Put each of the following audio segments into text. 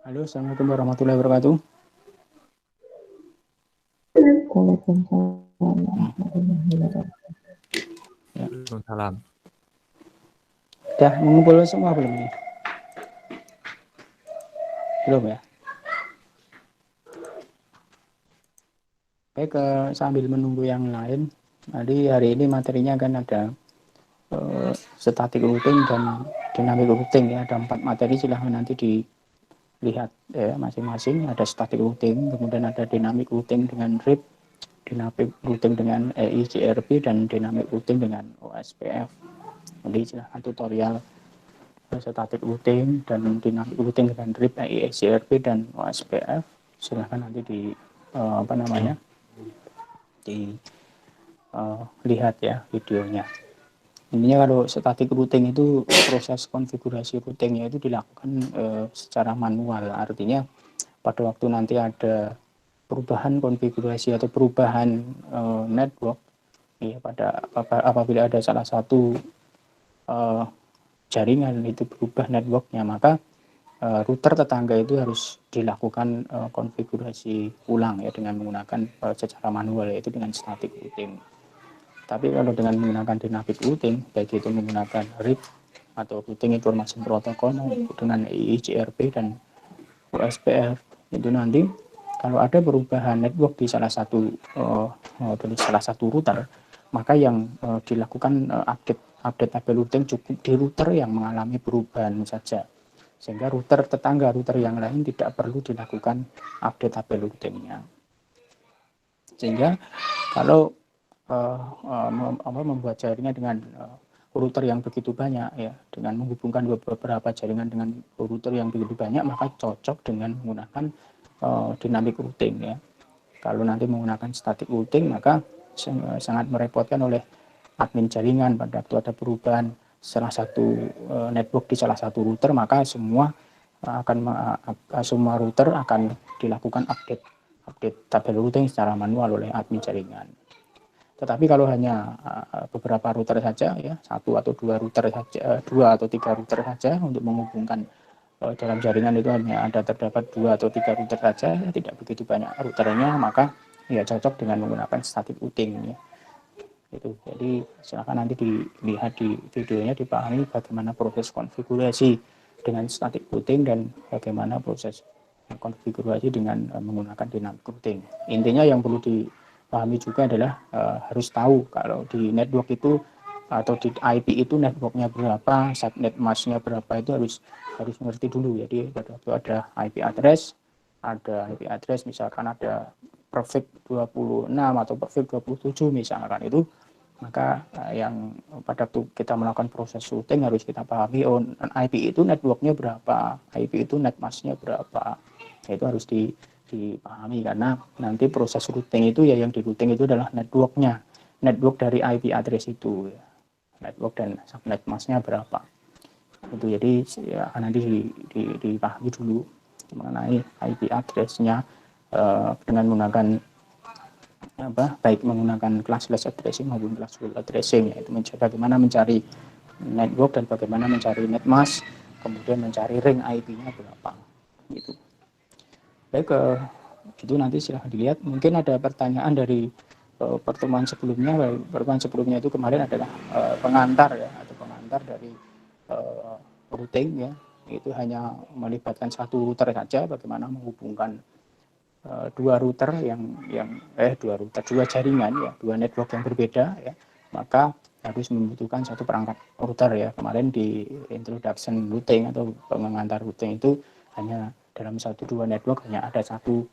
Halo, Assalamualaikum warahmatullahi wabarakatuh. Hmm. Ya. Waalaikumsalam. Udah mengumpul semua belum ini? Belum ya? Baik, sambil menunggu yang lain. Jadi hari ini materinya akan ada static routing dan dynamic routing ya. Ada 4 materi, silahkan nanti dilihat ya masing-masing. Ada static routing, kemudian ada dynamic routing dengan RIP, dynamic routing dengan EIGRP, dan dynamic routing dengan OSPF. Jadi silahkan tutorial static routing dan dynamic routing dengan RIP, EIGRP, dan OSPF. Silahkan nanti dilihat ya videonya. Intinya kalau static routing itu proses konfigurasi routingnya itu dilakukan secara manual. Artinya pada waktu nanti ada perubahan konfigurasi atau perubahan network ya, apabila ada salah satu jaringan itu berubah networknya, maka router tetangga itu harus dilakukan konfigurasi ulang ya dengan menggunakan secara manual, yaitu dengan static routing. Tapi kalau dengan menggunakan dynamic routing, baik itu menggunakan RIP atau routing information protocol dengan EIGRP dan OSPF, itu nanti kalau ada perubahan network di salah satu router, maka yang dilakukan update tabel routing cukup di router yang mengalami perubahan saja, sehingga router yang lain tidak perlu dilakukan update tabel routingnya. Sehingga kalau membuat jaringan dengan router yang begitu banyak ya, dengan menghubungkan beberapa jaringan dengan router yang begitu banyak, maka cocok dengan menggunakan dynamic routing ya. Kalau nanti menggunakan static routing, maka sangat merepotkan oleh admin jaringan pada waktu ada perubahan salah satu network di salah satu router, maka semua router akan dilakukan update tabel routing secara manual oleh admin jaringan. Tetapi kalau hanya beberapa router saja ya, satu atau dua router saja, 2 atau 3 router saja untuk menghubungkan dalam jaringan itu hanya terdapat 2 atau 3 router saja, tidak begitu banyak routernya, maka ya cocok dengan menggunakan static routing ya. Itu. Jadi silakan nanti dilihat di videonya, dipahami bagaimana proses konfigurasi dengan static routing dan bagaimana proses konfigurasi dengan menggunakan dynamic routing. Intinya yang perlu dipahami juga adalah harus tahu kalau di network itu atau di IP itu networknya berapa, subnet masknya berapa, itu harus mengerti dulu. Jadi pada waktu ada IP address misalkan ada perfect 26 atau perfect 27 misalkan itu, maka yang pada waktu kita melakukan proses routing harus kita pahami, oh IP itu networknya berapa, IP itu net masknya berapa. Itu harus dipahami, karena nanti proses routing itu ya, yang di routing itu adalah network dari IP address itu ya. Network dan subnet masknya berapa itu. Jadi ya, nanti dipahami dulu mengenai IP address-nya dengan menggunakan baik menggunakan classless addressing maupun classful addressing, yaitu bagaimana mencari network dan bagaimana mencari netmask, kemudian mencari ring IP-nya berapa gitu. Baik, itu nanti silahkan dilihat. Mungkin ada pertanyaan dari pertemuan sebelumnya. Pertemuan sebelumnya itu kemarin adalah pengantar ya, atau pengantar dari routing ya. Itu hanya melibatkan satu router saja, bagaimana menghubungkan dua jaringan ya, dua network yang berbeda ya, maka harus membutuhkan satu perangkat router ya. Kemarin di introduction routing atau pengantar routing itu hanya dalam dua network hanya ada satu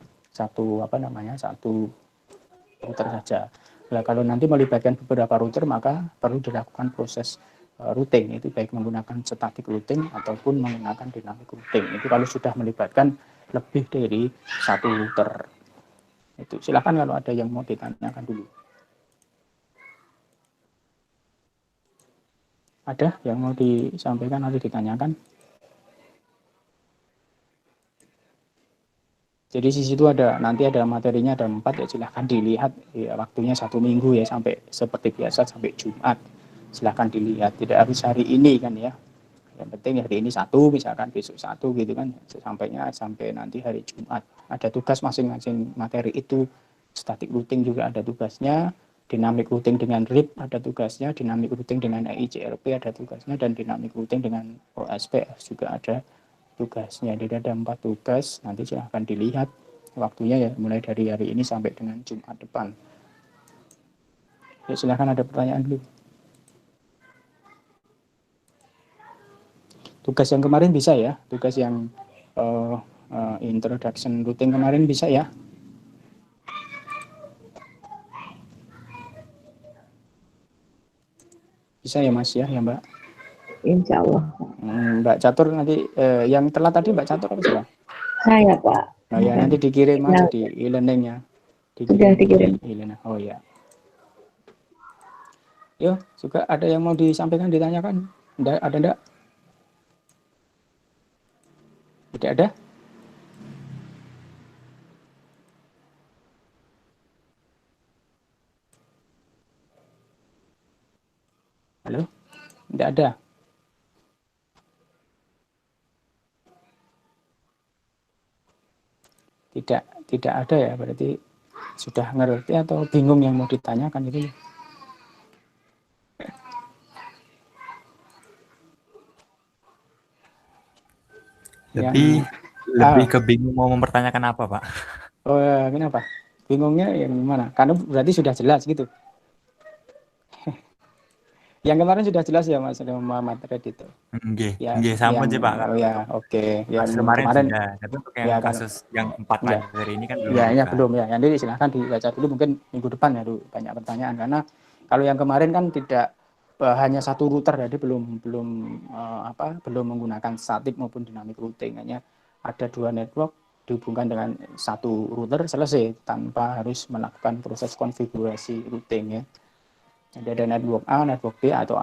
router saja. Nah, kalau nanti melibatkan beberapa router, maka perlu dilakukan proses routing, itu baik menggunakan static routing ataupun menggunakan dynamic routing. Itu kalau sudah melibatkan lebih dari satu router. Itu silakan kalau ada yang mau ditanyakan dulu. Ada yang mau disampaikan atau ditanyakan? Jadi di situ nanti ada materinya, ada 4 ya, silahkan dilihat ya, waktunya 1 minggu ya, sampai seperti biasa sampai Jumat. Silahkan dilihat, tidak harus hari ini kan ya. Yang penting hari ini satu, misalkan besok satu gitu kan, sampai nanti hari Jumat. Ada tugas masing-masing materi itu. Static routing juga ada tugasnya, dynamic routing dengan RIP ada tugasnya, dynamic routing dengan EICRP ada tugasnya, dan dynamic routing dengan OSPF juga ada tugasnya. Jadi ada 4 tugas, nanti silahkan dilihat waktunya ya, mulai dari hari ini sampai dengan Jumat depan. Ya, silahkan ada pertanyaan dulu. Tugas yang kemarin bisa ya, tugas yang introduction routing kemarin bisa ya. Bisa ya Mas ya Mbak. Insya Allah. Mbak Catur nanti yang telat tadi Mbak Catur apa siapa? Saya Pak. Oh ya, nanti dikirim aja di e-learningnya. Sudah dikirim. E-learning. Oh ya. Yo, juga ada yang mau disampaikan, ditanyakan? Ada enggak? Tidak ada? Halo? Tidak ada? Tidak ada ya, berarti sudah ngerti atau bingung yang mau ditanyakan itu? Lebih ke bingung mau mempertanyakan apa, Pak? Oh ya, kenapa? Bingungnya yang mana? Karena berarti sudah jelas gitu. Yang kemarin sudah jelas ya Mas Muhammad Red itu. Ya, sama aja Pak. Oh ya, oke. Yang kemarin sudah, tapi untuk yang kasus yang 4 materi ini kan belum. Ya, belum ya. Nanti silahkan dibaca dulu, mungkin minggu depan ya, banyak pertanyaan. Karena kalau yang kemarin kan tidak hanya satu router, jadi belum menggunakan static maupun dynamic routing. Hanya ada 2 network dihubungkan dengan satu router, selesai tanpa harus melakukan proses konfigurasi routing ya. Jadi ada network A, network B, atau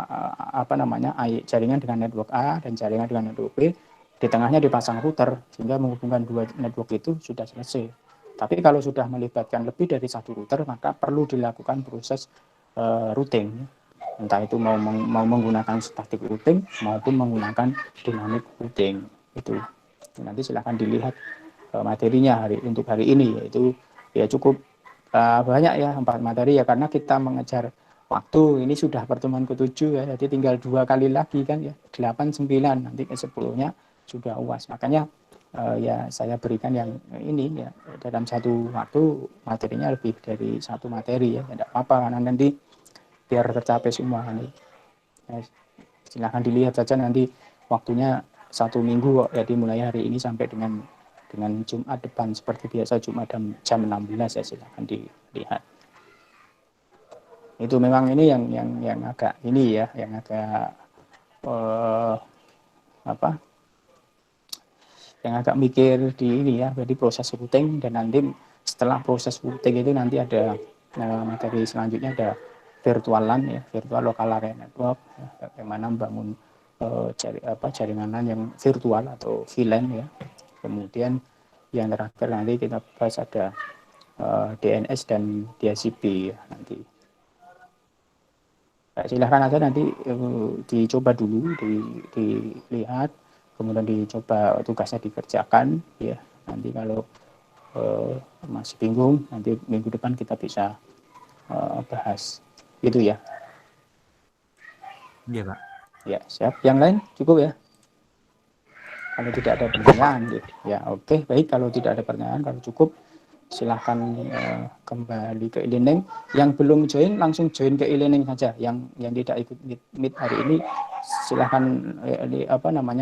jaringan dengan network A dan jaringan dengan network B. Di tengahnya dipasang router sehingga menghubungkan 2 network itu sudah selesai. Tapi kalau sudah melibatkan lebih dari 1 router, maka perlu dilakukan proses routing. Entah itu mau menggunakan static routing maupun menggunakan dynamic routing. Itu nanti silahkan dilihat materinya untuk hari ini, yaitu ya cukup banyak ya, 4 materi ya, karena kita mengejar waktu. Ini sudah pertemuan ke-7 ya, jadi tinggal 2 kali lagi kan ya, 8, 9, nanti ke-10-nya sudah UAS. Makanya ya saya berikan yang ini ya, dalam satu waktu materinya lebih dari 1 materi ya, tidak apa-apa, karena nanti biar tercapai semua nanti. Ya, silahkan dilihat saja nanti waktunya 1 minggu kok, jadi mulai hari ini sampai dengan Jumat depan seperti biasa, Jumat jam 16 ya, silahkan dilihat. Itu memang ini yang agak ini ya, yang agak yang agak mikir di ini ya, jadi proses routing. Dan nanti setelah proses routing itu nanti ada materi selanjutnya, ada virtual LAN ya, virtual local area network ya, bagaimana membangun jaringan LAN yang virtual atau VLAN ya. Kemudian yang terakhir nanti kita bahas ada DNS dan DHCP ya, nanti. Silahkan aja nanti dicoba dulu, dilihat, kemudian dicoba tugasnya dikerjakan ya. Nanti kalau masih bingung, nanti minggu depan kita bisa bahas itu ya. Iya Pak. Ya, siap. Yang lain cukup ya? Kalau tidak ada pertanyaan ya, oke, baik. Kalau tidak ada pertanyaan, kalau cukup, silahkan kembali ke e-learning. Yang belum join langsung join ke e-learning saja. Yang tidak ikut meet hari ini, silahkan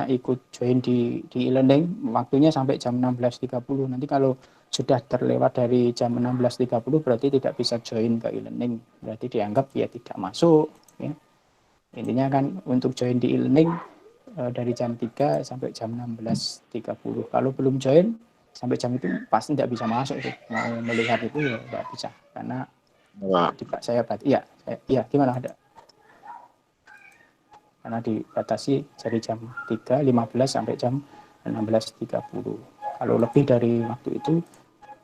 ikut join di e-learning. Waktunya sampai jam 16.30. Nanti kalau sudah terlewat dari jam 16.30 berarti tidak bisa join ke e-learning, berarti dianggap ya tidak masuk ya. Intinya kan untuk join di e-learning dari jam 3 sampai jam 16.30. Kalau belum join sampai jam itu pasti tidak bisa masuk tuh. Mau melihat itu ya tidak bisa, karena saya berarti ya gimana, ada karena dibatasi dari jam 3.15 sampai jam 16.30. Kalau lebih dari waktu itu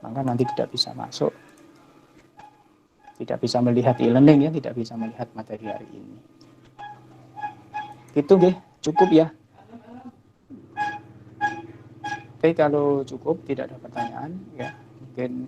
maka nanti tidak bisa masuk, tidak bisa melihat e-learning ya, tidak bisa melihat materi hari ini. Itu cukup ya. Oke, kalau cukup tidak ada pertanyaan, ya mungkin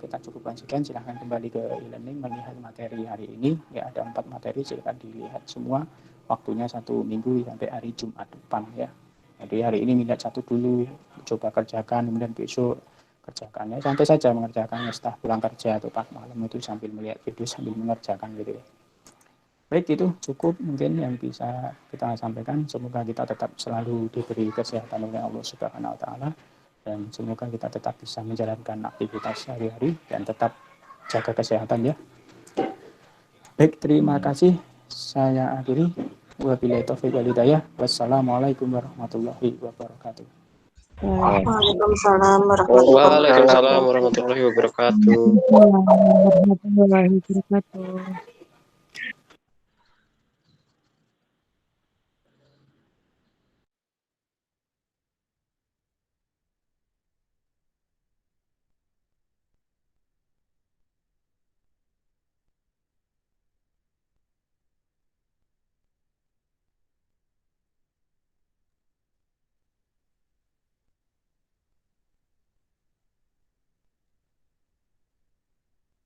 kita cukupkan sekian. Silahkan kembali ke e-learning melihat materi hari ini. Ya, ada 4 materi, silahkan dilihat semua. Waktunya 1 minggu sampai hari Jumat depan ya. Jadi hari ini minat 1 dulu, coba kerjakan, kemudian besok kerjakan ya. Santai saja mengerjakannya setelah pulang kerja atau pas malam itu sambil melihat video sambil mengerjakan gitu ya. Baik, itu cukup mungkin yang bisa kita sampaikan. Semoga kita tetap selalu diberi kesehatan oleh Allah Subhanahu wa taala dan semoga kita tetap bisa menjalankan aktivitas sehari-hari dan tetap jaga kesehatan ya. Baik, terima kasih. Saya akhiri. Wabillahi taufiq wal hidayah. Wassalamualaikum warahmatullahi wabarakatuh. Waalaikumsalam Waalaikumsalam warahmatullahi wabarakatuh. Waalaikumsalam warahmatullahi wabarakatuh.